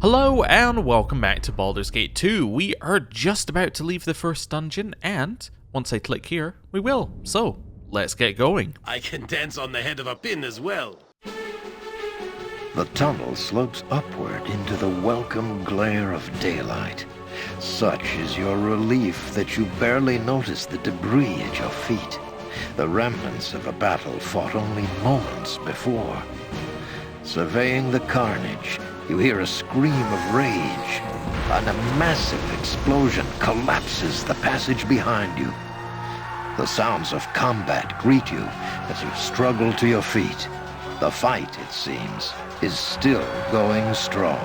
Hello and welcome back to Baldur's Gate 2. We are just about to leave the first dungeon and once I click here, we will. So, let's get going. I can dance on the head of a pin as well. The tunnel slopes upward into the welcome glare of daylight. Such is your relief that you barely notice the debris at your feet, the remnants of a battle fought only moments before. Surveying the carnage, you hear a scream of rage, and a massive explosion collapses the passage behind you. The sounds of combat greet you as you struggle to your feet. The fight, it seems, is still going strong.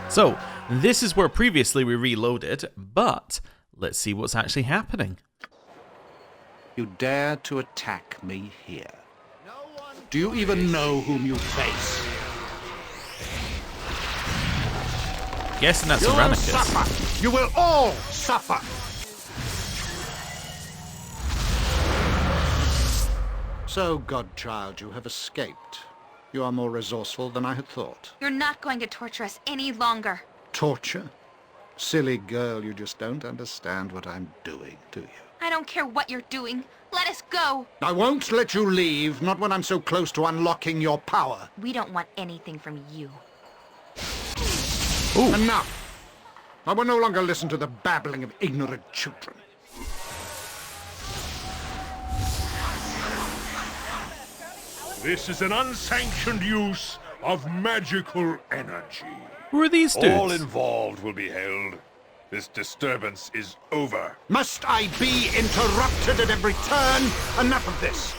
So, this is where previously we reloaded, but let's see what's actually happening. You dare to attack me here. Do you even know whom you face? Guessing that's You'll Aranicus. suffer! You will all suffer! So, godchild, you have escaped. You are more resourceful than I had thought. You're not going to torture us any longer. Torture? Silly girl, you just don't understand what I'm doing, do you? I don't care what you're doing. Let us go. I won't let you leave, not when I'm so close to unlocking your power. We don't want anything from you. Ooh. Enough! I will no longer listen to the babbling of ignorant children. This is an unsanctioned use of magical energy. Who are these dudes? All involved will be held. This disturbance is over. Must I be interrupted at every turn? Enough of this!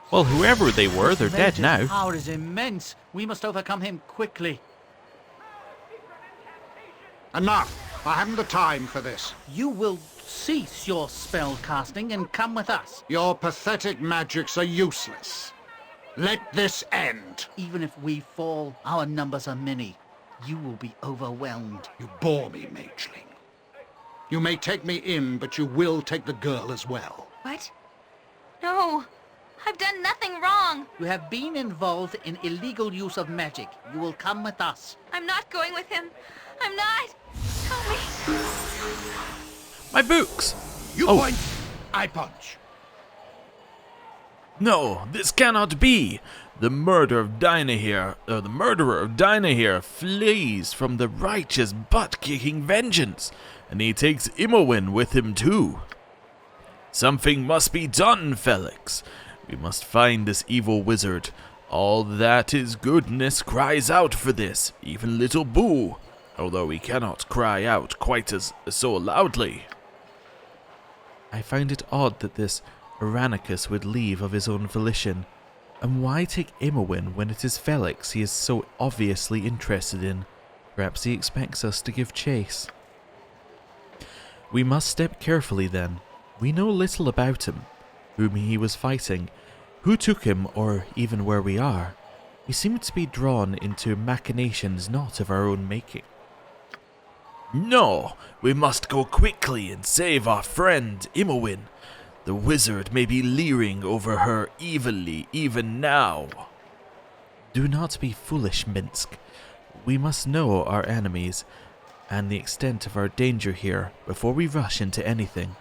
Well, whoever they were, they're dead Mage's now. power is immense. We must overcome him quickly. Enough! I haven't the time for this. You will cease your spell casting and come with us. Your pathetic magics are useless. Let this end. Even if we fall, our numbers are many. You will be overwhelmed. You bore me, mageling. You may take me in, but you will take the girl as well. What? No. I've done nothing wrong. You have been involved in illegal use of magic. You will come with us. I'm not going with him. I'm not. Help me. My books! You Oh. point, I punch. No, this cannot be! The murderer of Dinah here flees from the righteous butt-kicking vengeance, and he takes Imowen with him too. Something must be done, Felix. We must find this evil wizard. All that is goodness cries out for this, even little Boo, although he cannot cry out quite so loudly. I find it odd that this Aranicus would leave of his own volition. And why take Imowen when it is Felix he is so obviously interested in? Perhaps he expects us to give chase. We must step carefully then. We know little about him, whom he was fighting, who took him, or even where we are. We seem to be drawn into machinations not of our own making. No, we must go quickly and save our friend Imowen. The wizard may be leering over her evilly even now. Do not be foolish, Minsk. We must know our enemies and the extent of our danger here before we rush into anything.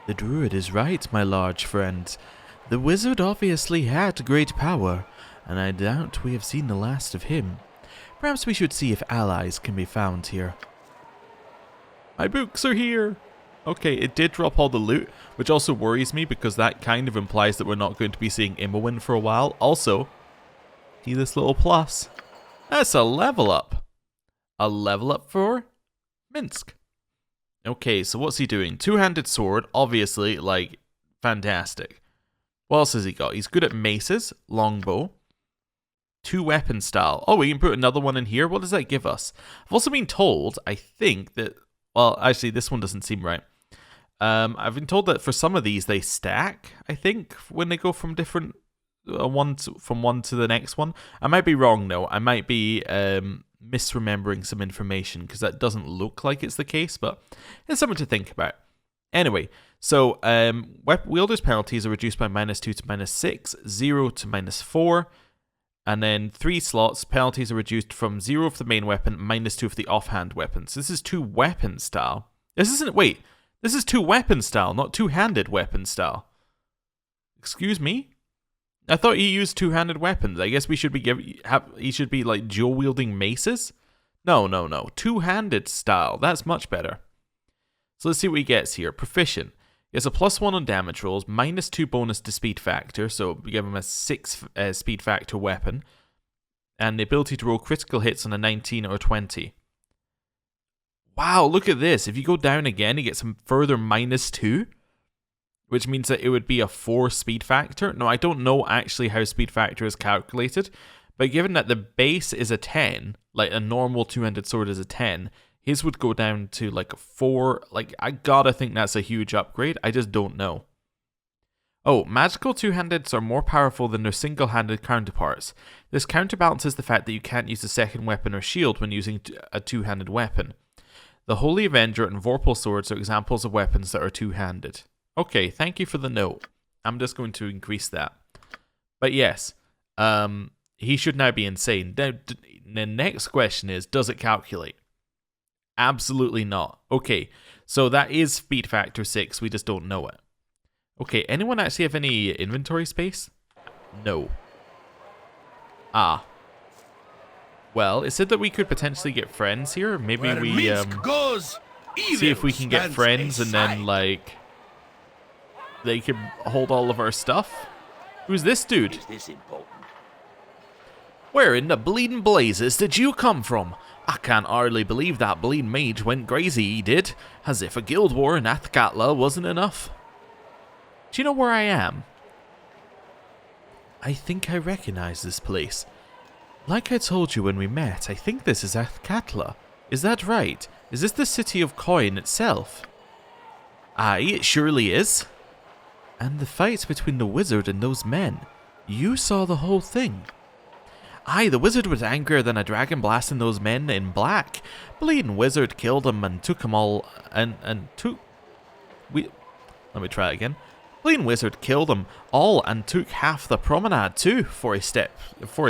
The druid is right, my large friend. The wizard obviously had great power, and I doubt we have seen the last of him. Perhaps we should see if allies can be found here. My books are here! Okay, it did drop all the loot, which also worries me because that kind of implies that we're not going to be seeing Imowen for a while. Also, see this little plus. That's a level up. A level up for Minsk. Okay, so what's he doing? Two-handed sword, obviously, like, fantastic. What else has he got? He's good at maces, longbow, two weapon style. Oh, we can put another one in here. What does that give us? I've also been told, I think that, well, actually, this one doesn't seem right. I've been told that for some of these they stack, I think, when they go from different from one to the next one. I might be wrong though. I might be misremembering some information because that doesn't look like it's the case, but it's something to think about. Anyway, so wielder's penalties are reduced by -2 to -6, 0 to -4, and then 3 slots, penalties are reduced from 0 for the main weapon, -2 for the offhand weapons. This is 2-weapon style. This is 2-weapon style, not 2-handed weapon style. Excuse me? I thought he used 2-handed weapons. I guess we should be he should be like dual-wielding maces? No. 2-handed style. That's much better. So let's see what he gets here. Proficient. He has a +1 on damage rolls, -2 bonus to speed factor, so we give him a 6 speed factor weapon, and the ability to roll critical hits on a 19 or 20. Wow, look at this. If you go down again, he gets some further -2, which means that it would be a 4 speed factor. Now, I don't know actually how speed factor is calculated, but given that the base is a 10, like a normal 2-handed sword is a 10, his would go down to like a 4. Like, I gotta think that's a huge upgrade. I just don't know. Oh, magical 2-handeds are more powerful than their single-handed counterparts. This counterbalances the fact that you can't use a second weapon or shield when using a 2-handed weapon. The Holy Avenger and Vorpal swords are examples of weapons that are 2-handed. Okay, thank you for the note. I'm just going to increase that. But yes, he should now be insane. Now, the next question is, does it calculate? Absolutely not. Okay, so that is speed factor 6, we just don't know it. Okay, anyone actually have any inventory space? No. Ah. Well, it said that we could potentially get friends here. Maybe Where we Minsk goes, see if we can get stands friends and then, aside. like, they can hold all of our stuff. Who's this dude? Is this important? Where in the bleeding blazes did you come from? I can't hardly believe that bleeding mage went crazy he did, as if a guild war in Athkatla wasn't enough. Do you know where I am? I think I recognize this place. Like I told you when we met, I think this is Athkatla. Is that right? Is this the city of Coin itself? Aye, it surely is. And the fight between the wizard and those men. You saw the whole thing. Aye, the wizard was angrier than a dragon blasting those men in black. Bleeding wizard killed him and took them all and took... Let me try it again. Bleeding wizard killed them all and took half the promenade too before he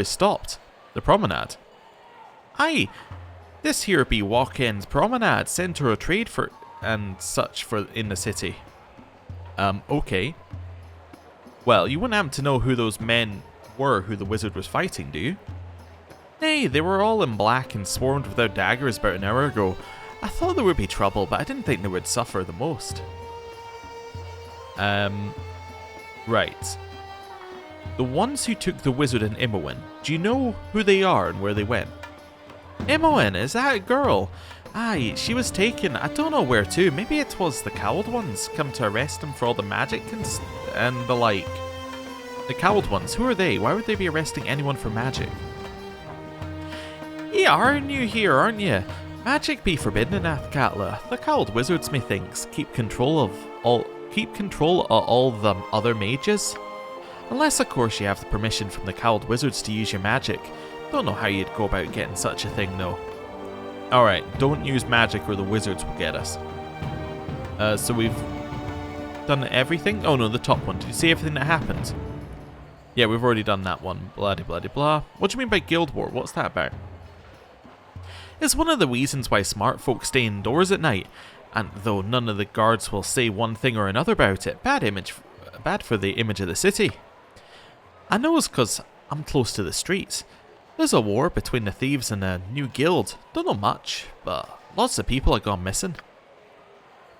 stopped. The promenade. Aye, this here be Walk-End's promenade, centre of trade for and such for in the city. Okay. Well, you wouldn't happen to know who those men were who the wizard was fighting, do you? Nay, they were all in black and swarmed without daggers about an hour ago. I thought there would be trouble, but I didn't think they would suffer the most. Right. The ones who took the wizard and Imowen, do you know who they are and where they went? Imowen, is that a girl? Aye, she was taken, I don't know where to, maybe it was the Cowled ones, come to arrest him for all the magic and the like. The Cowled ones, who are they? Why would they be arresting anyone for magic? Yeah, aren't you here, aren't you? Magic be forbidden in Athkatla. The Cowled wizards, methinks, keep control of all the other mages. Unless, of course, you have the permission from the Cowled wizards to use your magic. Don't know how you'd go about getting such a thing, though. Alright, don't use magic or the wizards will get us. So we've done everything? Oh no, the top one. Did you see everything that happened? Yeah, we've already done that one. Blah de blah de blah. What do you mean by guild war? What's that about? It's one of the reasons why smart folk stay indoors at night. And though none of the guards will say one thing or another about it, bad for the image of the city. I know it's because I'm close to the streets. There's a war between the thieves and a new guild. Don't know much, but lots of people have gone missing.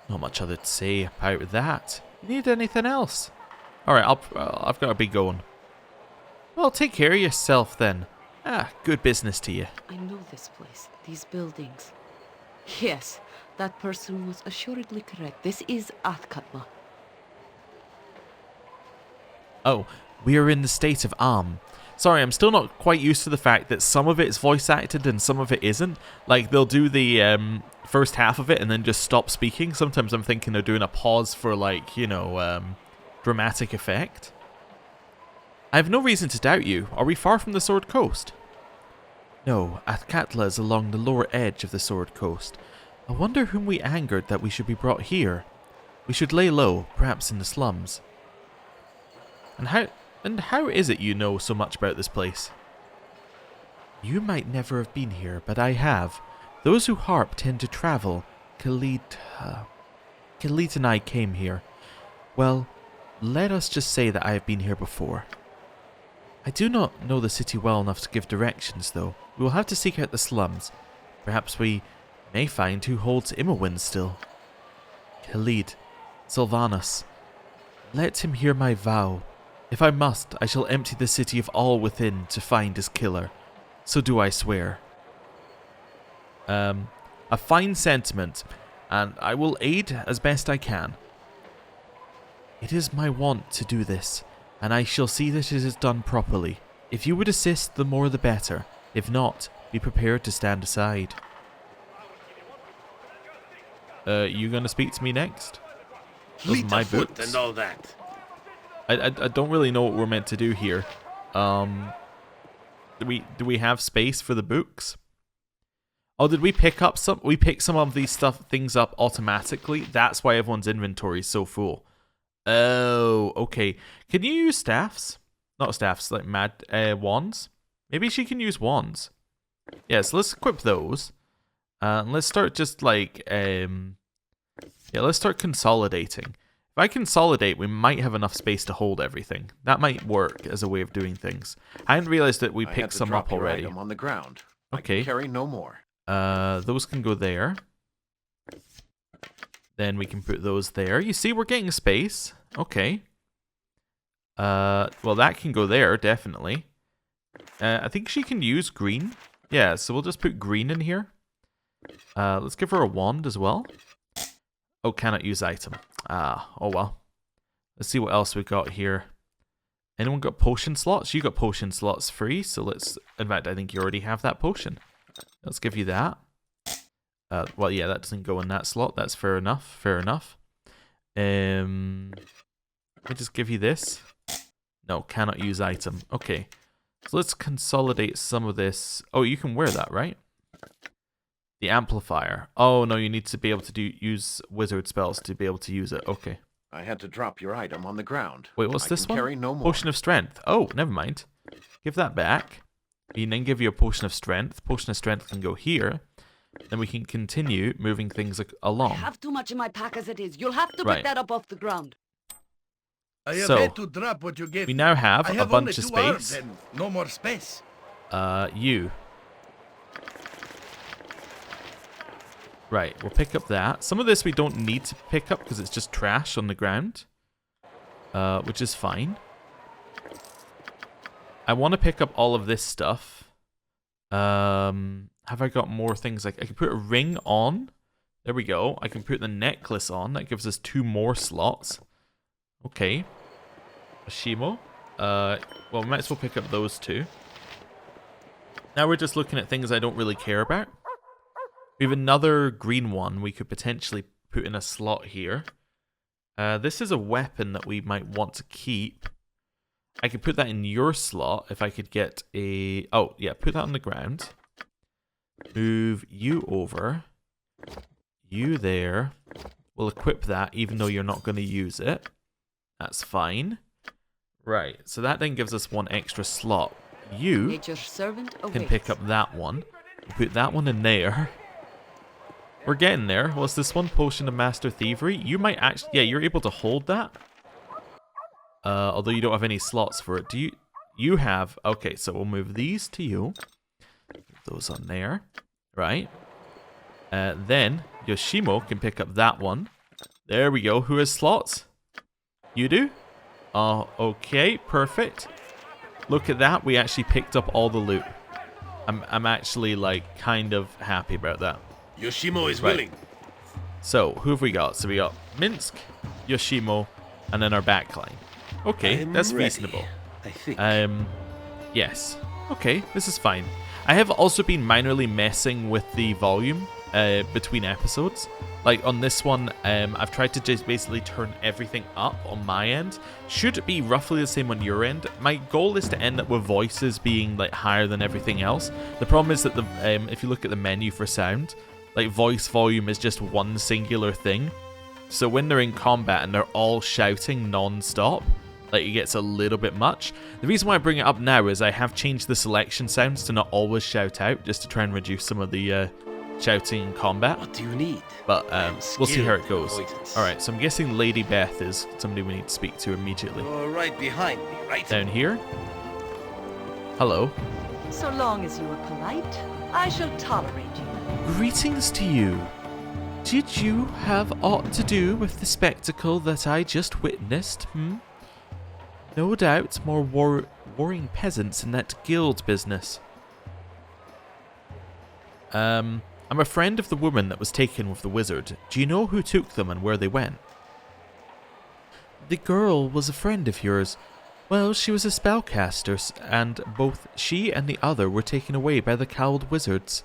Not much other to say about that. You need anything else? Alright, I've got to be going. Well, take care of yourself then. Good business to you. I know this place, these buildings. Yes, that person was assuredly correct. This is Athkatla. Oh, we are in the state of Arm. Sorry, I'm still not quite used to the fact that some of it's voice acted and some of it isn't. Like, they'll do the first half of it and then just stop speaking. Sometimes I'm thinking they're doing a pause for, like, you know, dramatic effect. I have no reason to doubt you. Are we far from the Sword Coast? No, Athkatla is along the lower edge of the Sword Coast. I wonder whom we angered that we should be brought here. We should lay low, perhaps in the slums. And how is it you know so much about this place? You might never have been here, but I have. Those who harp tend to travel. Khalid and I came here. Well, let us just say that I have been here before. I do not know the city well enough to give directions, though. We will have to seek out the slums. Perhaps we may find who holds Immerwin still. Khalid, Sylvanas, let him hear my vow. If I must, I shall empty the city of all within to find his killer. So do I swear. A fine sentiment, and I will aid as best I can. It is my wont to do this, and I shall see that it is done properly. If you would assist, the more the better. If not, be prepared to stand aside. You gonna speak to me next? Those are my books. And all that. I don't really know what we're meant to do here. Do we have space for the books? Oh, did we pick up some? We picked some of these things up automatically. That's why everyone's inventory is so full. Oh, okay. Can you use staffs? Not staffs, like wands. Maybe she can use wands. Yeah, so let's equip those. Let's start just like let's start consolidating. If I consolidate, we might have enough space to hold everything. That might work as a way of doing things. I hadn't realized that we picked some up already. Item on the ground. Okay. I can carry no more. Those can go there. Then we can put those there. You see, we're getting space. Okay. Well, that can go there, definitely. I think she can use green. Yeah, so we'll just put green in here. Let's give her a wand as well. Oh, cannot use item. Oh well. Let's see what else we got here. Anyone got potion slots? You got potion slots free, so let's... In fact, I think you already have that potion. Let's give you that. Well, yeah, that doesn't go in that slot. That's fair enough. Fair enough. Let me just give you this. No, cannot use item. Okay. So let's consolidate some of this. Oh, you can wear that, right? The amplifier. Oh, no, you need to be able to use wizard spells to be able to use it. Okay. I had to drop your item on the ground. Wait, what's this one? Carry no more. Potion of strength. Oh, never mind. Give that back. And then give you a potion of strength. Potion of strength can go here. Then we can continue moving things along. I have too much in my pack as it is. You'll have to pick that up off the ground. I have So, had to drop what you gave we now have I a have bunch of only 2 arms space. and no more space. You. Right, we'll pick up that. Some of this we don't need to pick up because it's just trash on the ground. Which is fine. I want to pick up all of this stuff. Have I got more things? Like I can put a ring on. There we go. I can put the necklace on. That gives us 2 more slots. Okay. A Shimo. Well, we might as well pick up those 2. Now we're just looking at things I don't really care about. We have another green one we could potentially put in a slot here. This is a weapon that we might want to keep. I could put that in your slot if I could get a... Oh, yeah, put that on the ground. Move you over. You there. We'll equip that even though you're not going to use it. That's fine. Right, so that then gives us 1 extra slot. You Nature's servant can pick up that one. Put that one in there. We're getting there. What's this one? Potion of Master Thievery. You might actually... Yeah, you're able to hold that. Although you don't have any slots for it. Do you... You have... Okay, so we'll move these to you. Put those on there. Right. Then Yoshimo can pick up that one. There we go. Who has slots? You do? Okay, perfect. Look at that. We actually picked up all the loot. I'm actually, like, kind of happy about that. Yoshimo is willing. So, who have we got? So we got Minsk, Yoshimo, and then our backline. Okay, that's reasonable. I think. Yes. Okay, this is fine. I have also been minorly messing with the volume between episodes. Like on this one, I've tried to just basically turn everything up on my end. Should it be roughly the same on your end? My goal is to end up with voices being like higher than everything else. The problem is that the if you look at the menu for sound, like voice volume is just one singular thing. So when they're in combat and they're all shouting non-stop, like it gets a little bit much. The reason why I bring it up now is I have changed the selection sounds to not always shout out, just to try and reduce some of the shouting in combat. What do you need? But we'll see how it goes. Avoidance. Alright, so I'm guessing Lady Beth is somebody we need to speak to immediately. You're right behind me, right? Down here. Hello. So long as you are polite, I shall tolerate you. Greetings to you. Did you have aught to do with the spectacle that I just witnessed, No doubt more warring peasants in that guild business. I'm a friend of the woman that was taken with the wizard. Do you know who took them and where they went? The girl was a friend of yours. Well, she was a spellcaster, and both she and the other were taken away by the Cowled wizards.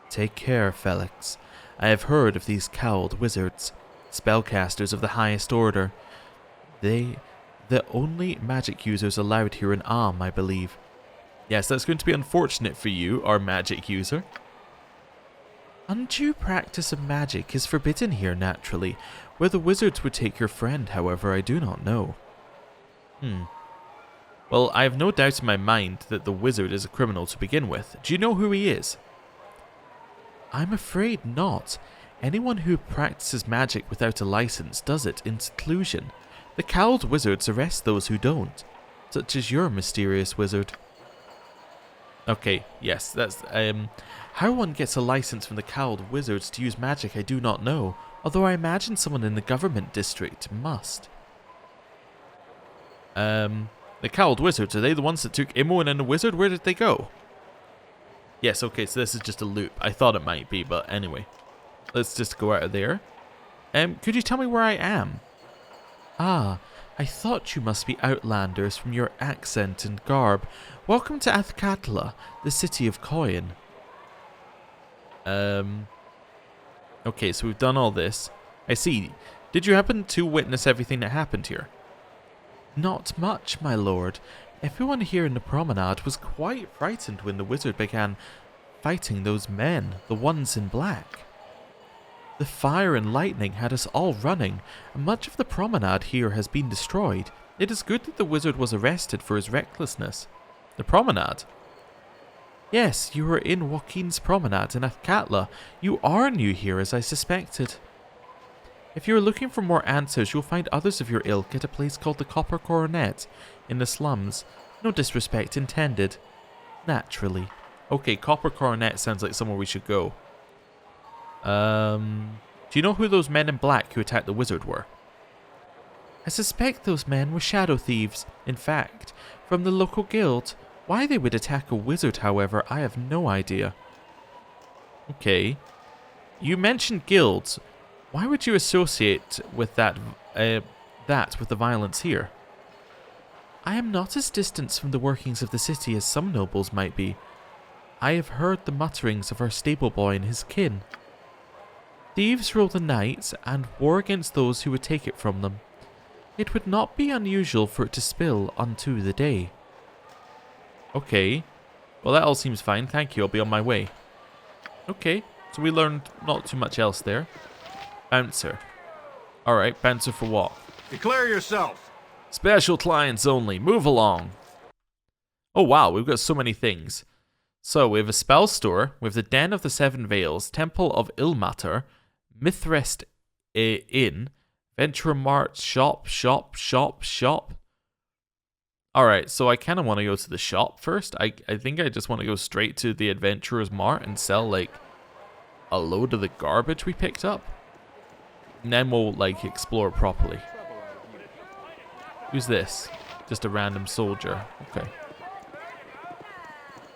Take care, Felix. I have heard of these Cowled wizards, spellcasters of the highest order. The only magic users allowed here in Alm, I believe. Yes, that's going to be unfortunate for you, our magic user. Undue practice of magic is forbidden here, naturally. Where the wizards would take your friend, however, I do not know. Well, I have no doubt in my mind that the wizard is a criminal to begin with. Do you know who he is? I'm afraid not. Anyone who practices magic without a license does it in seclusion. The Cowled wizards arrest those who don't, such as your mysterious wizard. Okay, yes, that's, how one gets a license from the Cowled wizards to use magic I do not know, although I imagine someone in the government district must. The Cowled wizards, are they the ones that took Imoen and the wizard? Where did they go? Yes, okay, so this is just a loop. I thought it might be, but anyway. Let's just go out of there. Could you tell me where I am? Ah, I thought you must be outlanders from your accent and garb. Welcome to Athkatla, the city of Coin. Okay, so we've done all this. I see. Did you happen to witness everything that happened here? Not much, my lord. Everyone here in the promenade was quite frightened when the wizard began fighting those men, the ones in black. The fire and lightning had us all running, and much of the promenade here has been destroyed. It is good that the wizard was arrested for his recklessness. The promenade? Yes, you were in Joaquin's promenade in Athkatla. You are new here, as I suspected. If you are looking for more answers, you'll find others of your ilk at a place called the Copper Coronet in the slums. No disrespect intended. Naturally. Okay, Copper Coronet sounds like somewhere we should go. Do you know who those men in black who attacked the wizard were? I suspect those men were shadow thieves. In fact, from the local guild. Why they would attack a wizard, however, I have no idea. Okay. You mentioned guilds. Why would you associate with that with the violence here? I am not as distant from the workings of the city as some nobles might be. I have heard the mutterings of our stable boy and his kin. Thieves rule the night and war against those who would take it from them. It would not be unusual for it to spill unto the day. Okay. Well, that all seems fine. Thank you. I'll be on my way. Okay. So we learned not too much else there. Bouncer. Alright, bouncer for what? Declare yourself. Special clients only. Move along. Oh wow, we've got so many things. So we have a spell store, we have the Den of the Seven Veils, Temple of Ilmater, Mithrest Inn, Venture Mart, shop. Alright, so I kind of want to go to the shop first. I think I just want to go straight to the Adventurer's Mart and sell like a load of the garbage we picked up. And then we'll, like, explore properly. Who's this? Just a random soldier. Okay.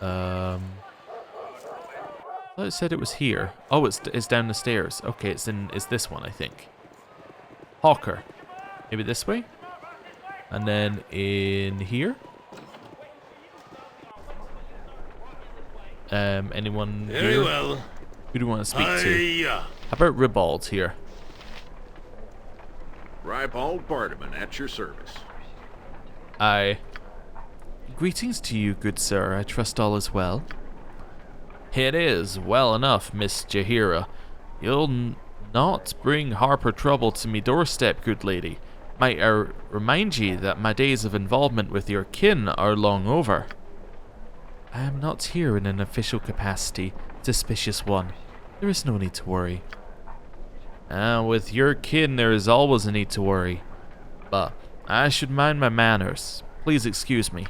I thought it said it was here. Oh, it's down the stairs. Okay, it's this one, I think. Hawker. Maybe this way? And then in here? Anyone Very here? well. Who do you want to speak to? Hiya. How about Ribald here? Ribald Bardaman at your service. Aye. Greetings to you, good sir. I trust all is well. It is well enough, Miss Jahira. You'll Not bring Harper trouble to me doorstep, good lady. Might I remind ye that my days of involvement with your kin are long over. I am not here in an official capacity, suspicious one. There is no need to worry. With your kin there is always a need to worry. But I should mind my manners. Please excuse me.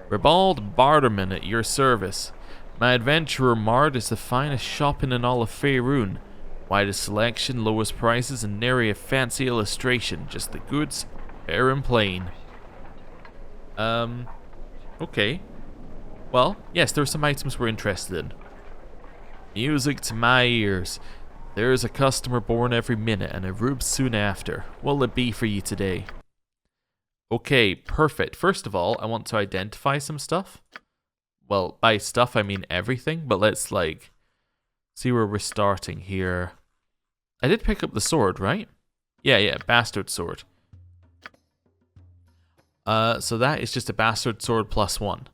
Ribald Barterman at your service. My adventurer mart is the finest shopping in all of Faerun. Widest selection, lowest prices, and nary a fancy illustration. Just the goods, fair and plain. Okay. Well, yes, there are some items we're interested in. Music to my ears. There is a customer born every minute and a rube soon after. What'll it be for you today? Okay, perfect. First of all, I want to identify some stuff. Well, by stuff I mean everything, but let's like see where we're starting here. I did pick up the sword, right? Yeah, bastard sword. So that is just a bastard sword +1.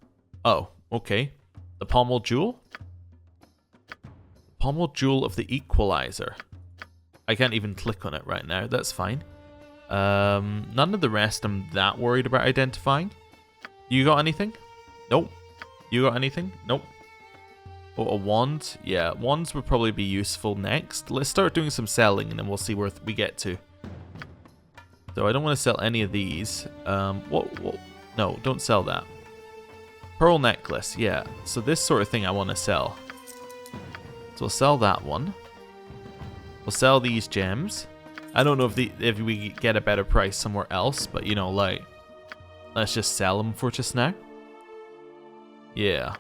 Oh, okay. The pommel jewel? Pommel jewel of the equalizer. I can't even click on it right now, that's fine. None of the rest I'm that worried about identifying. You got anything? Nope. You got anything? Nope. Oh, a wand? Yeah, wands would probably be useful next. Let's start doing some selling and then we'll see where we get to. So I don't want to sell any of these. What? No, don't sell that. Pearl necklace, yeah. So this sort of thing I want to sell. So we'll sell that one. We'll sell these gems. I don't know if we get a better price somewhere else, but you know, like, let's just sell them for just now. Yeah.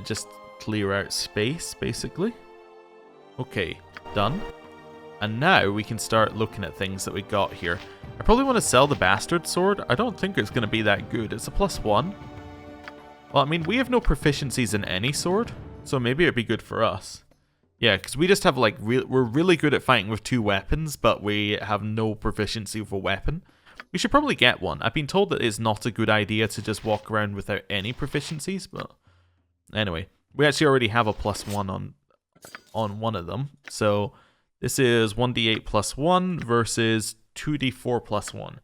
Just clear out space, basically. Okay, done. And now we can start looking at things that we got here. I probably want to sell the bastard sword. I don't think it's going to be that good. It's a +1. Well, I mean, we have no proficiencies in any sword, so maybe it'd be good for us. Yeah, because we just have, like, we're really good at fighting with 2 weapons, but we have no proficiency with a weapon. We should probably get one. I've been told that it's not a good idea to just walk around without any proficiencies, but anyway. We actually already have a +1 on one of them. So this is 1d8 +1 versus 2d4 +1.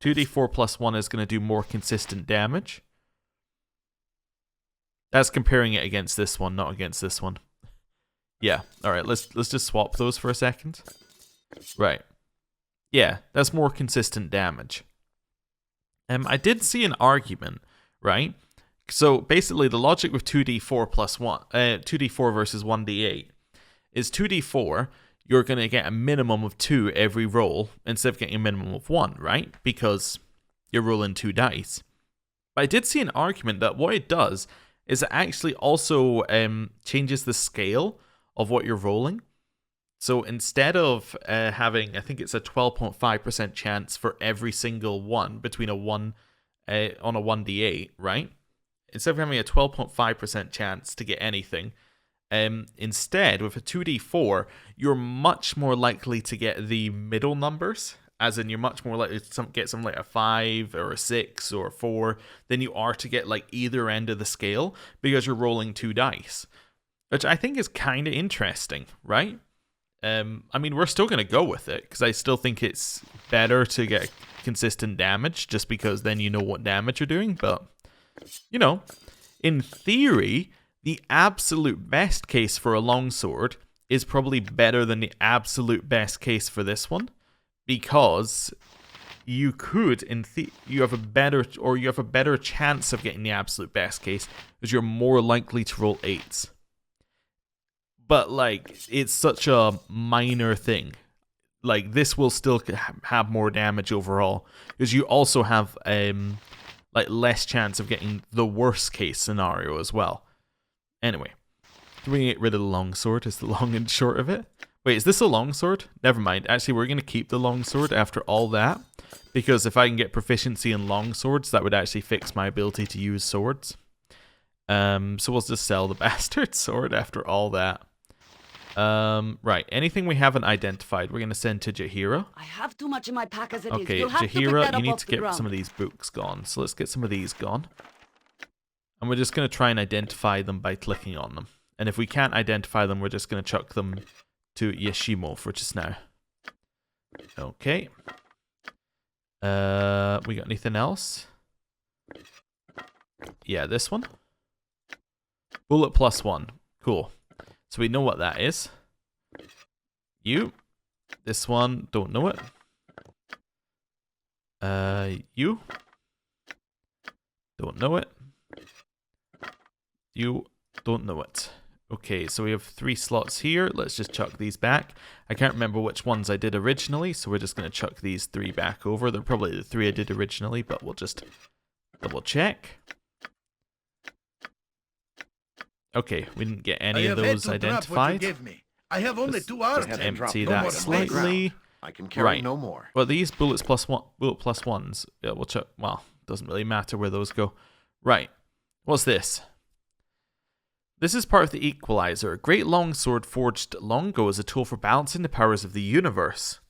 2d4 +1 is going to do more consistent damage. That's comparing it against this one, not against this one. Yeah, alright, let's just swap those for a second. Right. Yeah, that's more consistent damage. I did see an argument, right? So basically the logic with 2d4 +1, 2d4 versus 1d8 is 2d4, you're going to get a minimum of 2 every roll instead of getting a minimum of 1, right? Because you're rolling 2 dice. But I did see an argument that what it does is it actually also changes the scale of what you're rolling. So instead of having, I think it's a 12.5% chance for every single one between a 1 on a 1d8, right? Instead of having a 12.5% chance to get anything, instead with a 2d4, you're much more likely to get the middle numbers, as in you're much more likely to get something like a 5 or a 6 or a 4 than you are to get like either end of the scale because you're rolling 2 dice, which I think is kind of interesting, right? I mean, we're still going to go with it because I still think it's better to get consistent damage just because then you know what damage you're doing. But, you know, in theory, the absolute best case for a longsword is probably better than the absolute best case for this one because you could, you have a better chance of getting the absolute best case because you're more likely to roll 8s. But, like, it's such a minor thing. Like, this will still have more damage overall. Because you also have, like, less chance of getting the worst case scenario as well. Anyway. Do we get rid of the longsword is the long and short of it. Wait, is this a longsword? Never mind. Actually, we're going to keep the longsword after all that. Because if I can get proficiency in longswords, that would actually fix my ability to use swords. So we'll just sell the bastard sword after all that. Right, anything we haven't identified, we're going to send to Jaheira. I have too much in my pack as it is. Okay, You'll have to pick Jaheira, that you up need off to the get ground. some of these books gone. So let's get some of these gone. And we're just going to try and identify them by clicking on them. And if we can't identify them, we're just going to chuck them to Yashimo for just now. Okay. We got anything else? Yeah, this one. Bullet +1. Cool. So we know what that is. You. This one, don't know it. You. Don't know it. You don't know it. Okay, so we have 3 slots here. Let's just chuck these back. I can't remember which ones I did originally, so we're just going to chuck these 3 back over. They're probably the 3 I did originally, but we'll just double check. Okay, we didn't get any of those identified. I have only 2 arms. Just empty that slightly. I can carry no more. Well, these bullet +1s, yeah, we'll check. Well, doesn't really matter where those go. Right. What's this? This is part of the Equalizer, a great long sword forged long ago as a tool for balancing the powers of the universe.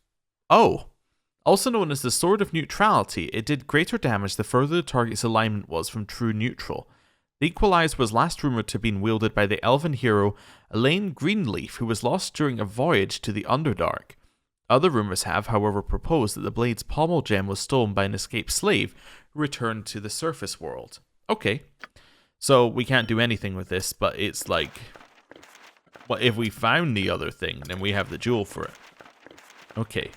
Oh. Also known as the Sword of Neutrality, it did greater damage the further the target's alignment was from true neutral. The Equalizer was last rumoured to have been wielded by the elven hero Elaine Greenleaf, who was lost during a voyage to the Underdark. Other rumours have, however, proposed that the blade's pommel gem was stolen by an escaped slave who returned to the surface world. Okay. So we can't do anything with this, but it's like, what if we found the other thing, then we have the jewel for it. Okay.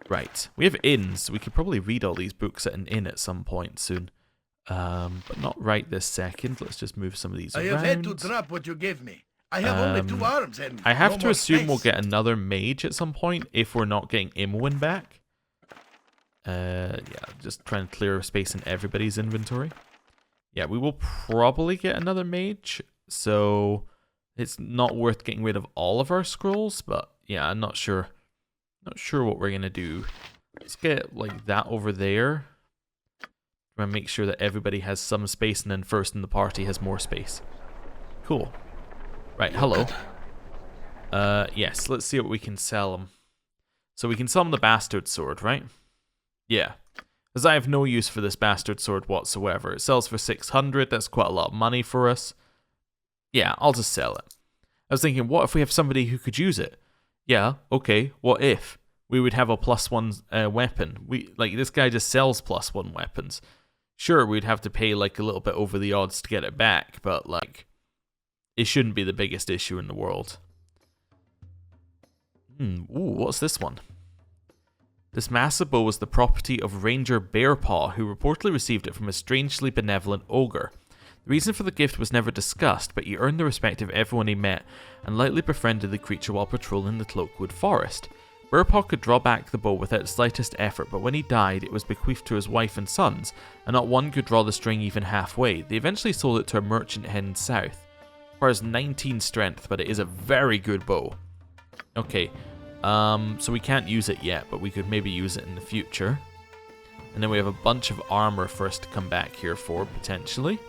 Right. We have inns. We could probably read all these books at an inn at some point soon. But not right this second. Let's just move some of these around. I have had to drop what you gave me. I have only 2 arms and I have no to more assume space. we'll get another mage at some point if we're not getting Imoen back. Yeah, just trying to clear space in everybody's inventory. Yeah, we will probably get another mage, so it's not worth getting rid of all of our scrolls, but yeah, I'm not sure. Not sure what we're gonna do. Let's get like that over there. Try and make sure that everybody has some space, and then first in the party has more space. Cool. Right, hello. Yes, let's see what we can sell them. So we can sell them the bastard sword, right? Yeah. As I have no use for this bastard sword whatsoever. It sells for 600, that's quite a lot of money for us. Yeah, I'll just sell it. I was thinking, what if we have somebody who could use it? Yeah, okay, what if? We would have a +1 weapon. This guy just sells +1 weapons. Sure, we'd have to pay like a little bit over the odds to get it back, but like, it shouldn't be the biggest issue in the world. Ooh, what's this one? This massive bow was the property of Ranger Bearpaw, who reportedly received it from a strangely benevolent ogre. The reason for the gift was never discussed, but he earned the respect of everyone he met, and lightly befriended the creature while patrolling the Cloakwood Forest. Bearpaw could draw back the bow without the slightest effort, but when he died, it was bequeathed to his wife and sons, and not one could draw the string even halfway. They eventually sold it to a merchant heading south. It requires 19 strength, but it is a very good bow. Okay. So we can't use it yet, but we could maybe use it in the future. And then we have a bunch of armor for us to come back here for, potentially.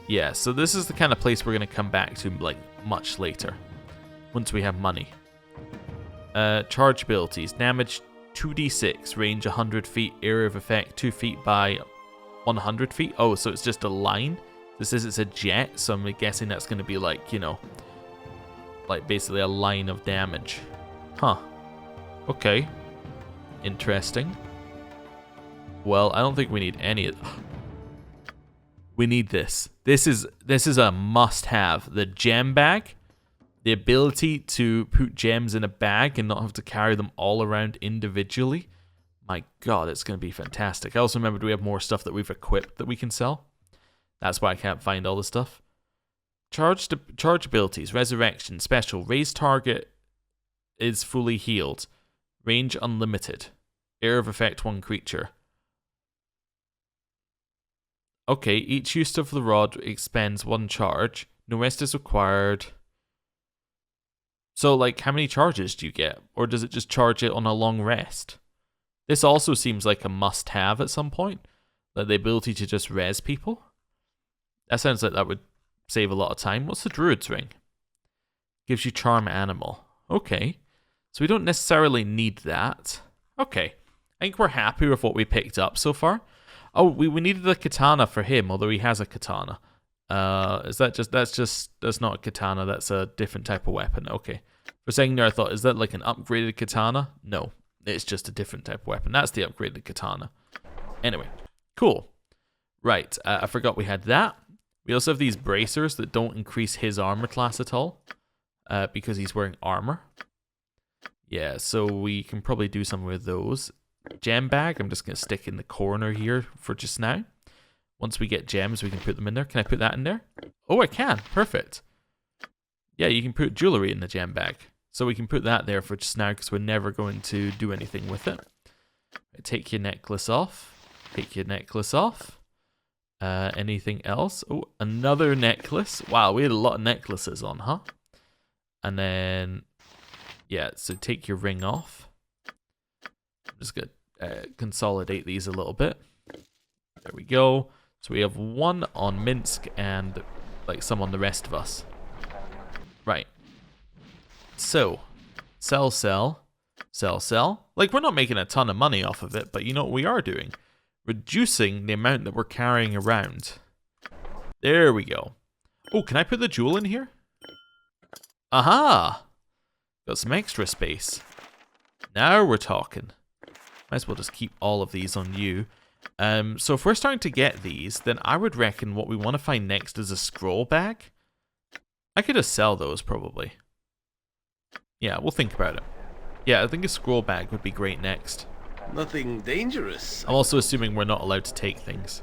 Yeah, so this is the kind of place we're going to come back to, like, much later. Once we have money. Charge abilities. Damage 2d6, range 100 feet, area of effect 2 feet by 100 feet. Oh, so it's just a line? This says it's a jet, so I'm guessing that's going to be like, you know, like basically a line of damage. Huh. Okay. Interesting. Well, I don't think we need any of... We need this. This is a must-have. The gem bag. The ability to put gems in a bag and not have to carry them all around individually. My god, it's going to be fantastic. I also remembered we have more stuff that we've equipped that we can sell. That's why I can't find all the stuff. Charge abilities. Resurrection. Special. Raise target is fully healed. Range unlimited. Area of effect 1 creature. Okay, each use of the rod expends 1 charge. No rest is required. So, like, how many charges do you get? Or does it just charge it on a long rest? This also seems like a must-have at some point. Like the ability to just res people. That sounds like that would save a lot of time. What's the Druid's Ring? Gives you Charm Animal. Okay. So we don't necessarily need that. Okay. I think we're happy with what we picked up so far. Oh, we needed a katana for him, although he has a katana. That's not a katana, that's a different type of weapon. Okay. For a second there, I thought, is that like an upgraded katana? No, it's just a different type of weapon. That's the upgraded katana. Anyway, cool. Right, I forgot we had that. We also have these bracers that don't increase his armor class at all, because he's wearing armor. Yeah, so we can probably do something with those. Gem bag, I'm just going to stick in the corner here for just now. Once we get gems, we can put them in there. Can I put that in there? Oh, I can. Perfect. Yeah, you can put jewelry in the gem bag. So we can put that there for just now because we're never going to do anything with it. Take your necklace off. Take your necklace off. Anything else? Oh, another necklace. Wow, we had a lot of necklaces on, huh? And then, yeah, so take your ring off. I'm just going to consolidate these a little bit. There we go. So we have one on Minsk and like some on the rest of us. Right. So, sell. Like, we're not making a ton of money off of it, but you know what we are doing? Reducing the amount that we're carrying around. There we go. Oh, can I put the jewel in here? Aha! Got some extra space. Now we're talking. Might as well just keep all of these on you. So if we're starting to get these, then I would reckon what we want to find next is a scroll bag. I could just sell those, probably. Yeah, we'll think about it. Yeah, I think a scroll bag would be great next. Nothing dangerous. I'm also assuming we're not allowed to take things.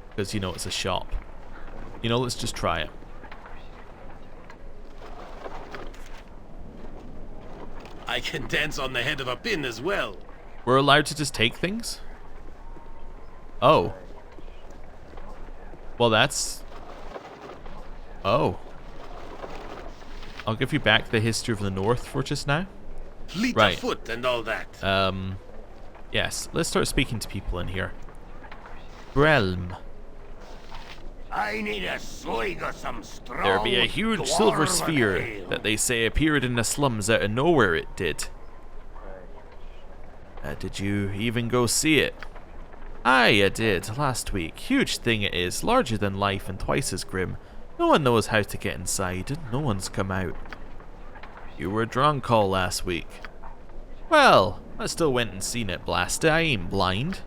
Because, you know, it's a shop. You know, let's just try it. I can dance on the head of a pin as well. We're allowed to just take things? Oh. Well, that's... Oh. I'll give you back the history of the North for just now. Fleet Right. of foot and all that. Yes, let's start speaking to people in here. Brelm. I need a swig of some strong. There be a huge silver sphere that they say appeared in the slums out of nowhere, it did. Did you even go see it? Aye, I did, last week. Huge thing it is, larger than life and twice as grim. No one knows how to get inside, and no one's come out. You were drunk all last week. Well, I still went and seen it, blast it. I ain't blind.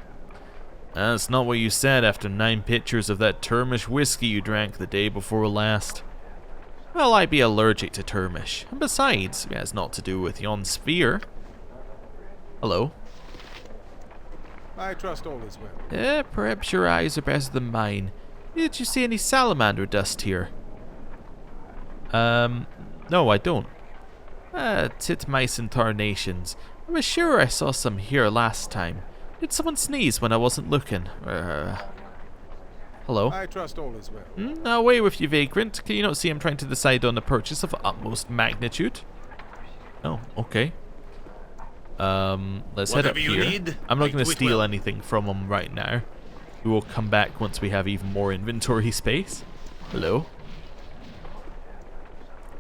That's not what you said after 9 pitchers of that Termish whiskey you drank the day before last. Well, I be allergic to Termish, and besides, it has naught to do with yon sphere. Hello. I trust all is well. Perhaps your eyes are better than mine. Did you see any salamander dust here? No, I don't. Titmice and tarnations. I was sure I saw some here last time. Did someone sneeze when I wasn't looking? Hello? I trust all is well. Now away with you, vagrant. Can you not see I'm trying to decide on a purchase of utmost magnitude? Oh, okay. Let's head up here. I'm not going to steal anything from them right now. We will come back once we have even more inventory space. Hello?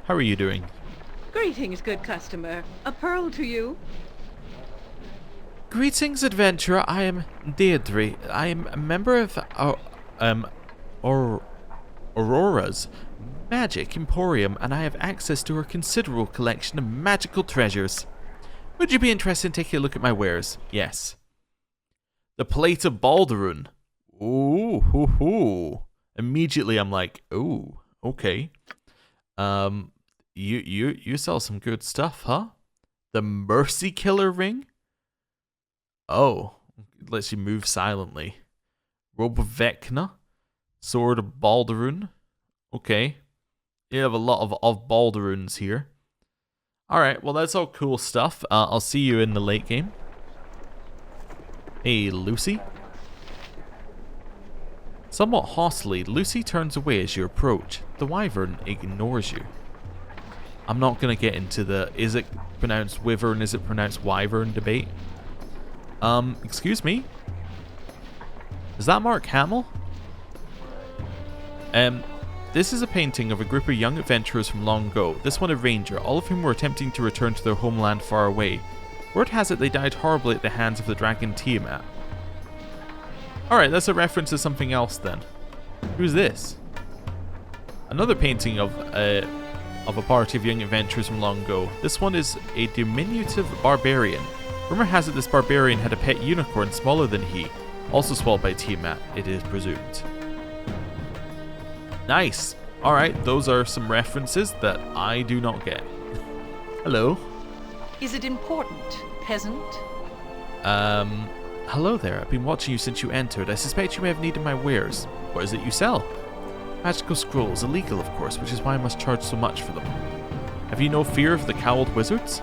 How are you doing? Greetings, good customer. A pearl to you. Greetings, adventurer. I am Deirdre. I am a member of Aurora's Magic Emporium, and I have access to her considerable collection of magical treasures. Would you be interested in taking a look at my wares? Yes. The Plate of Baldur. Ooh, hoo, hoo. Immediately I'm like, ooh, okay. You sell some good stuff, huh? The Mercy Killer Ring? Oh, it lets you move silently. Robe of Vecna. Sword of Baldur. Okay. You have a lot of Balduruns here. Alright, well that's all cool stuff. I'll see you in the late game. Hey, Lucy. Somewhat hostily, Lucy turns away as you approach. The wyvern ignores you. I'm not going to get into the is it pronounced wyvern, is it pronounced wyvern debate. Excuse me? Is that Mark Hamill? This is a painting of a group of young adventurers from long ago, this one a ranger, all of whom were attempting to return to their homeland far away. Word has it they died horribly at the hands of the dragon Tiamat. Alright, that's a reference to something else then. Who's this? Another painting of of a party of young adventurers from long ago. This one is a diminutive barbarian. Rumor has it this barbarian had a pet unicorn smaller than he, also swallowed by Tiamat, it is presumed. Nice. Alright, those are some references that I do not get. Hello. Is it important, peasant? Hello there. I've been watching you since you entered. I suspect you may have needed my wares. What is it you sell? Magical scrolls, illegal of course, which is why I must charge so much for them. Have you no fear of the Cowled wizards?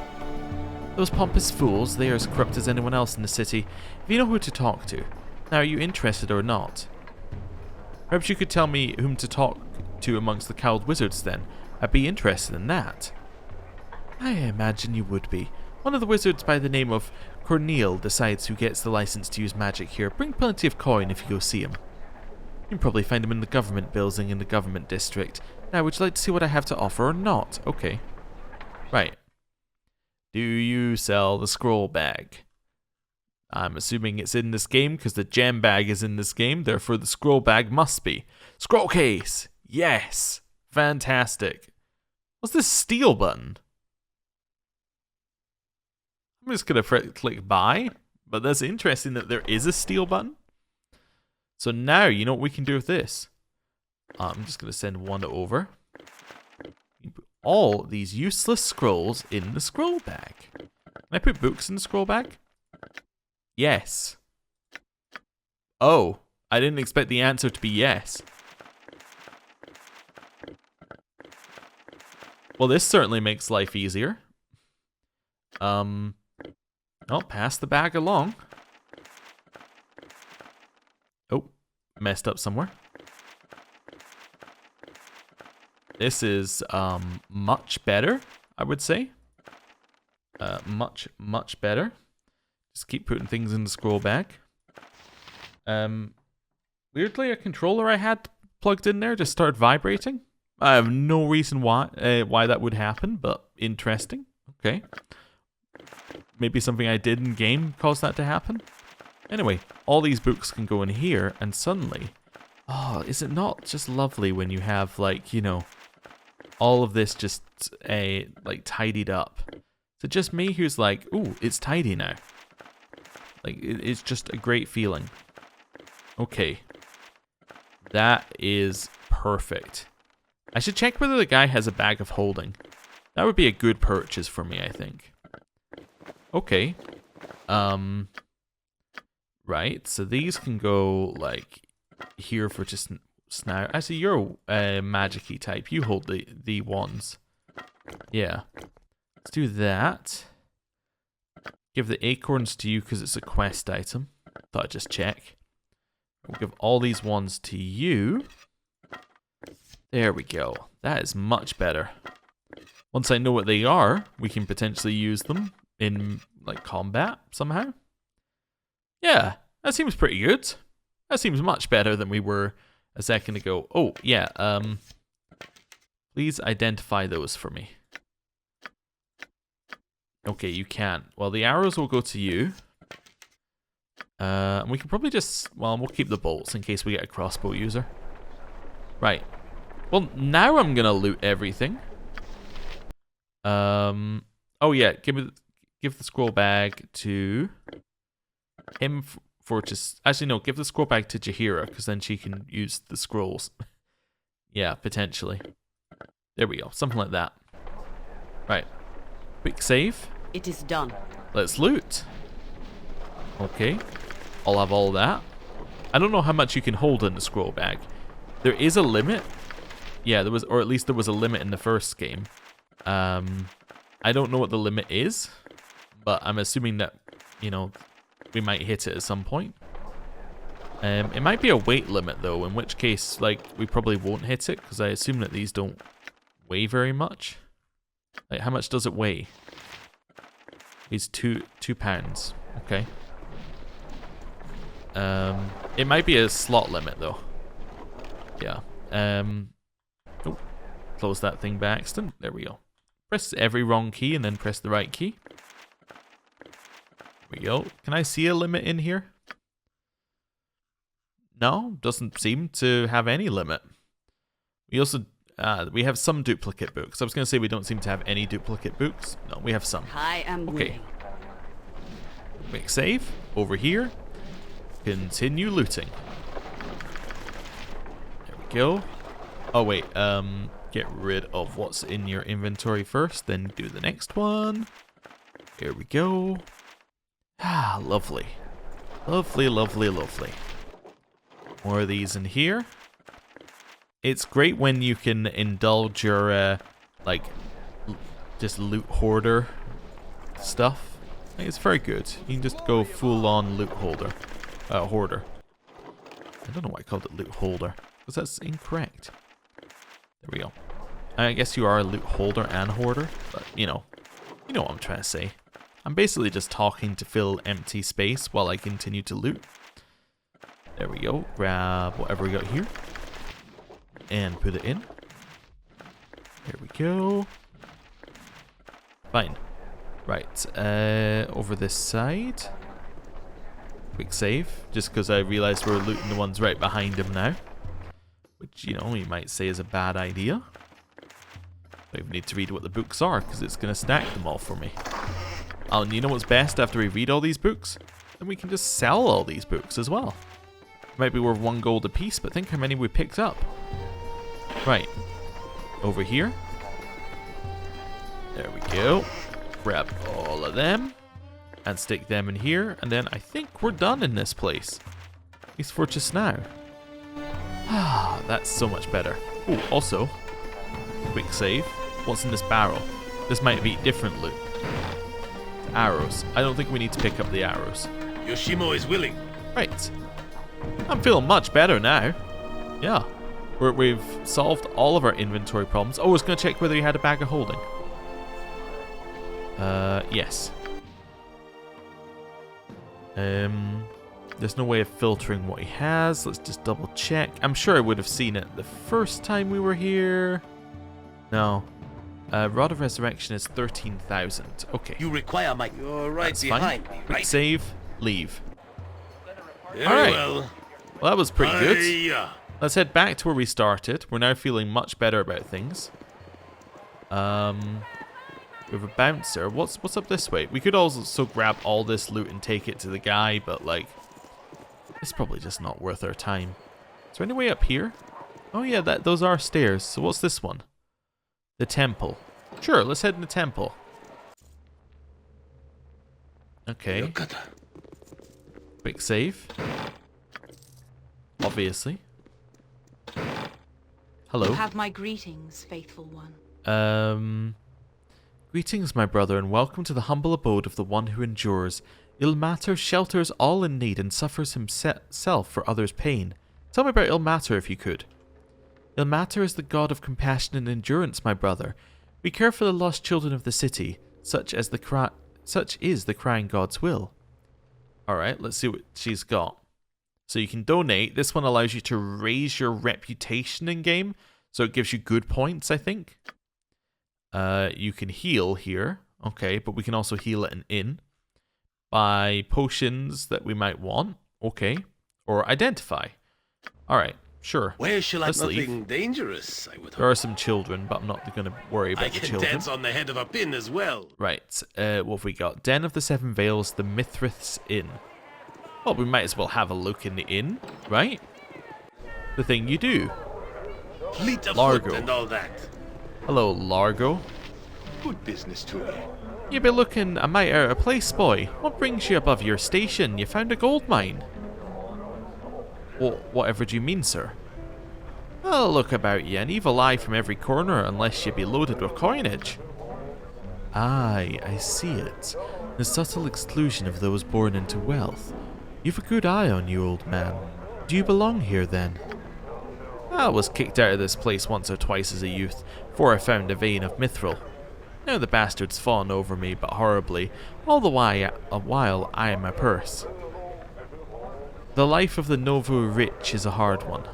Those pompous fools, they are as corrupt as anyone else in the city. If you know who to talk to. Now, are you interested or not? Perhaps you could tell me whom to talk to amongst the Cowled wizards then. I'd be interested in that. I imagine you would be. One of the wizards by the name of Corneille decides who gets the license to use magic here. Bring plenty of coin if you go see him. You can probably find him in the government building in the government district. Now, would you like to see what I have to offer or not? Okay. Right. Do you sell the scroll bag? I'm assuming it's in this game because the gem bag is in this game. Therefore, the scroll bag must be. Scroll case! Yes! Fantastic. What's this steal button? I'm just going to click buy, but that's interesting that there is a steal button. So now, you know what we can do with this? I'm just going to send one over. Put all these useless scrolls in the scroll bag. Can I put books in the scroll bag? Yes. Oh, I didn't expect the answer to be yes. Well, this certainly makes life easier. I'll pass the bag along. Oh, messed up somewhere. This is much better, I would say. Much better. Just keep putting things in the scroll bag. Weirdly, a controller I had plugged in there just started vibrating. I have no reason why that would happen, but interesting. Okay. Maybe something I did in game caused that to happen. Anyway, all these books can go in here, and suddenly, oh, is it not just lovely when you have, like, you know, all of this just like tidied up? Is it just me who's like, ooh, it's tidy now? Like, it's just a great feeling. Okay, that is perfect. I should check whether the guy has a bag of holding. That would be a good purchase for me, I think. Okay. Right, so these can go, like, here for just now. Actually, you're a magic-y type. You hold the wands. Yeah. Let's do that. Give the acorns to you because it's a quest item. Thought I'd just check. We'll give all these wands to you. There we go. That is much better. Once I know what they are, we can potentially use them in, like, combat somehow. Yeah, that seems pretty good. That seems much better than we were a second ago. Oh, yeah, please identify those for me. Okay, you can't. Well, the arrows will go to you. And we can probably just, well, we'll keep the bolts in case we get a crossbow user. Right. Well, now I'm gonna loot everything. Oh yeah, give the scroll bag to him for just, actually no, give the scroll bag to Jaheira because then she can use the scrolls. Yeah, potentially. There we go, something like that. Right, quick save. It is done. Let's loot. Okay, I'll have all that. I don't know how much you can hold in the scroll bag. There is a limit. Yeah, there was, or at least there was a limit in the first game. I don't know what the limit is, but I'm assuming that, you know, we might hit it at some point. It might be a weight limit though, in which case, like, we probably won't hit it, because I assume that these don't weigh very much. Like, how much does it weigh? It's 2 pounds. Okay. It might be a slot limit though. Yeah. Oh, close that thing by accident. There we go. Press every wrong key and then press the right key. There we go. Can I see a limit in here? No, doesn't seem to have any limit. We also We have some duplicate books. I was going to say we don't seem to have any duplicate books. No, we have some. I am Okay. Quick save. Over here. Continue looting. There we go. Oh, wait. Get rid of what's in your inventory first, then do the next one. Here we go. Ah, lovely. Lovely, lovely, lovely. More of these in here. It's great when you can indulge your, like, just loot hoarder stuff. It's very good. You can just go full-on loot hoarder. I don't know why I called it loot holder, because that's incorrect. There we go. I guess you are a loot holder and hoarder, but, you know what I'm trying to say. I'm basically just talking to fill empty space while I continue to loot. There we go. Grab whatever we got here. And put it in. There we go. Fine. Right. Over this side. Quick save. Just because I realized we're looting the ones right behind him now. Which, you might say is a bad idea. I even need to read what the books are, because it's going to stack them all for me. Oh, and you know what's best after we read all these books? Then we can just sell all these books as well. Might be worth 1 gold a piece, but think how many we picked up. Right. Over here. There we go. Grab all of them. And stick them in here. And then I think we're done in this place. At least for just now. Ah, that's so much better. Oh, also, quick save. What's in this barrel? This might be different loot. Arrows. I don't think we need to pick up the arrows. Yoshimo is willing. Right. I'm feeling much better now. Yeah. We've solved all of our inventory problems. Oh, I was going to check whether he had a bag of holding. Yes. There's no way of filtering what he has. Let's just double check. I'm sure I would have seen it the first time we were here. No. Rod of Resurrection is 13,000. Okay. You require my... You're right That's behind fine. me, Quick right? save. Leave. Very All right. well. Well, that was pretty good. Hiya. Let's head back to where we started. We're now feeling much better about things. We have a bouncer. What's up this way? We could also grab all this loot and take it to the guy, but like, it's probably just not worth our time. Is there any way up here? Oh yeah, those are stairs. So what's this one? The temple. Sure, let's head in the temple. Okay. Quick save. Obviously. Hello. You have my greetings, faithful one. Greetings, my brother, and welcome to the humble abode of the one who endures. Ilmater shelters all in need and suffers himself for others' pain. Tell me about Ilmater if you could. Ilmater is the god of compassion and endurance, my brother. We care for the lost children of the city, such is the crying god's will. Alright, let's see what she's got. So you can donate. This one allows you to raise your reputation in game, so it gives you good points, I think. You can heal here. Okay, but we can also heal at an inn. Buy potions that we might want. Okay. Or identify. Alright, sure. Where shall I... Let's Nothing leave. dangerous, I would hope. There are some children, but I'm not going to worry about I the can children. dance on the head of a pin as well. Right, what have we got? Den of the Seven Veils, the Mithras Inn. Well, we might as well have a look in the inn, right? The thing you do. Fleet of Largo. foot and all that. Hello, Largo. Good business to me. You be looking a mite out of place, boy. What brings you above your station? You found a gold mine. Well, whatever do you mean, sir? Well, look about you. An evil eye from every corner, unless you be loaded with coinage. Aye, I see it. The subtle exclusion of those born into wealth. You've a good eye on you, old man. Do you belong here, then? I was kicked out of this place once or twice as a youth, before I found a vein of mithril. Now the bastard's fawn over me, but horribly, all the while I am a purse. The life of the Novo rich is a hard one.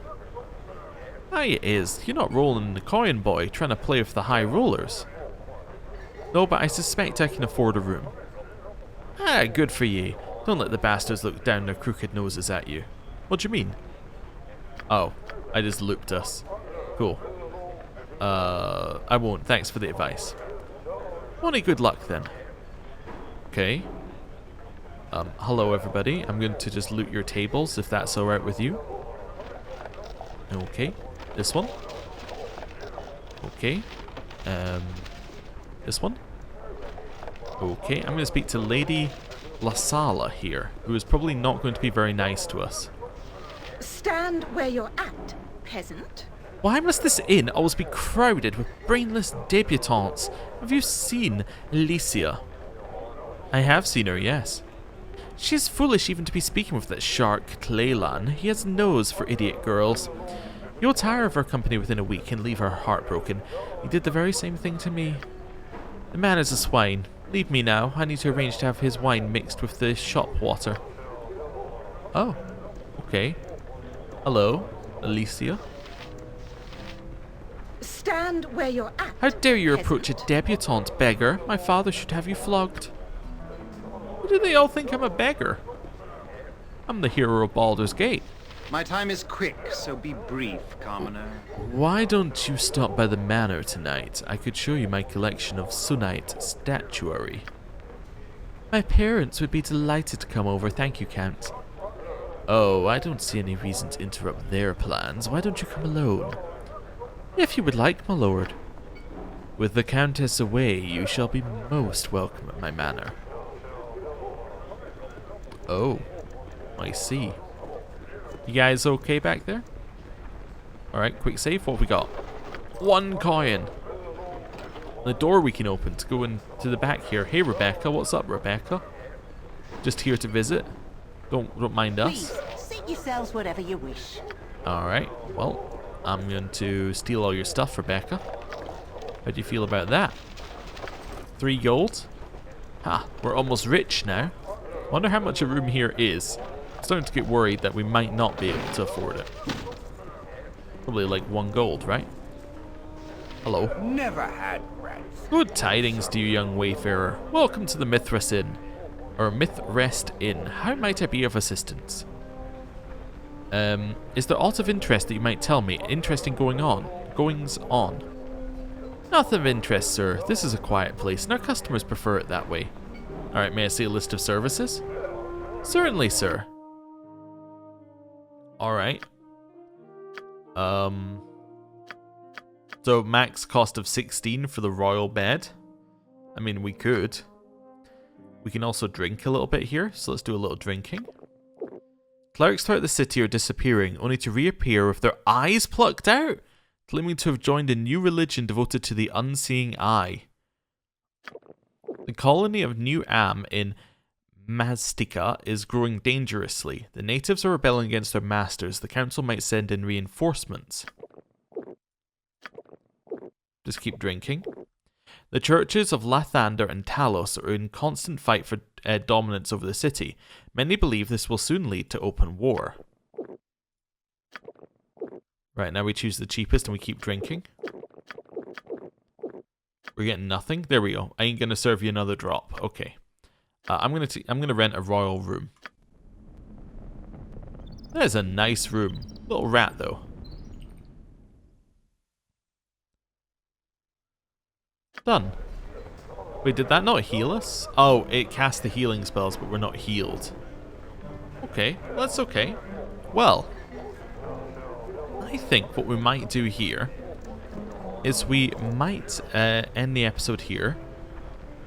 Aye, it is. You're not rolling the coin, boy, trying to play with the high rollers. No, but I suspect I can afford a room. Ah, good for ye. Don't let the bastards look down their crooked noses at you. What do you mean? Oh, I just looped us. Cool. I won't. Thanks for the advice. Only good luck then. Okay. Hello everybody. I'm going to just loot your tables if that's alright with you. Okay. This one. Okay. This one. Okay. I'm going to speak to Lady La Sala here, who is probably not going to be very nice to us. Stand where you're at, peasant. Why must this inn always be crowded with brainless debutantes? Have you seen Alicia? I have seen her, yes. She is foolish even to be speaking with that shark, Claylan. He has a nose for idiot girls. You'll tire of her company within a week and leave her heartbroken. He did the very same thing to me. The man is a swine. Leave me now. I need to arrange to have his wine mixed with the shop water. Oh, okay. Hello, Alicia. Stand where you're at. How dare you peasant. approach a debutante, beggar? My father should have you flogged. Why do they all think I'm a beggar? I'm the hero of Baldur's Gate. My time is quick, so be brief, commoner. Why don't you stop by the manor tonight? I could show you my collection of Sunite statuary. My parents would be delighted to come over, thank you, Count. Oh, I don't see any reason to interrupt their plans. Why don't you come alone? If you would like, my lord. With the Countess away, you shall be most welcome at my manor. Oh, I see. You guys okay back there? Alright, quick save. What have we got? 1 coin. The door we can open to go into the back here. Hey, Rebecca. What's up, Rebecca? Just here to visit. Don't mind us. Please, seat yourselves whatever you wish. Alright, well, I'm going to steal all your stuff, Rebecca. How do you feel about that? 3 gold? Ha, we're almost rich now. Wonder how much a room here is. I'm starting to get worried that we might not be able to afford it. Probably like 1 gold, right? Hello. Never had rats. Good tidings to you, young wayfarer. Welcome to the Mithrest Inn. Or Mithrest Inn. How might I be of assistance? Is there aught of interest that you might tell me? Interesting goings on. Nothing of interest, sir. This is a quiet place, and our customers prefer it that way. Alright, may I see a list of services? Certainly, sir. Alright. So max cost of 16 for the royal bed. I mean, we could. We can also drink a little bit here, so let's do a little drinking. Clerics throughout the city are disappearing, only to reappear with their eyes plucked out, claiming to have joined a new religion devoted to the unseeing eye. The colony of New Am in Maztica is growing dangerously. The natives are rebelling against their masters. The council might send in reinforcements. Just keep drinking. The churches of Lathander and Talos are in constant fight for dominance over the city. Many believe this will soon lead to open war. Right, now we choose the cheapest and we keep drinking. We're getting nothing. There we go. I ain't gonna serve you another drop. Okay. I'm gonna rent a royal room. That is a nice room. Little rat though. Done. Wait, did that not heal us? Oh, it cast the healing spells, but we're not healed. Okay, that's okay. Well, I think what we might do here is we might end the episode here.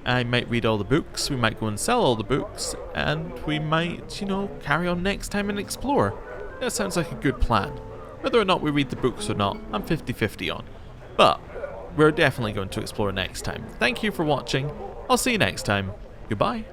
I might read all the books, we might go and sell all the books, and we might, you know, carry on next time and explore. That sounds like a good plan. Whether or not we read the books or not, I'm 50-50 on. But we're definitely going to explore next time. Thank you for watching. I'll see you next time. Goodbye.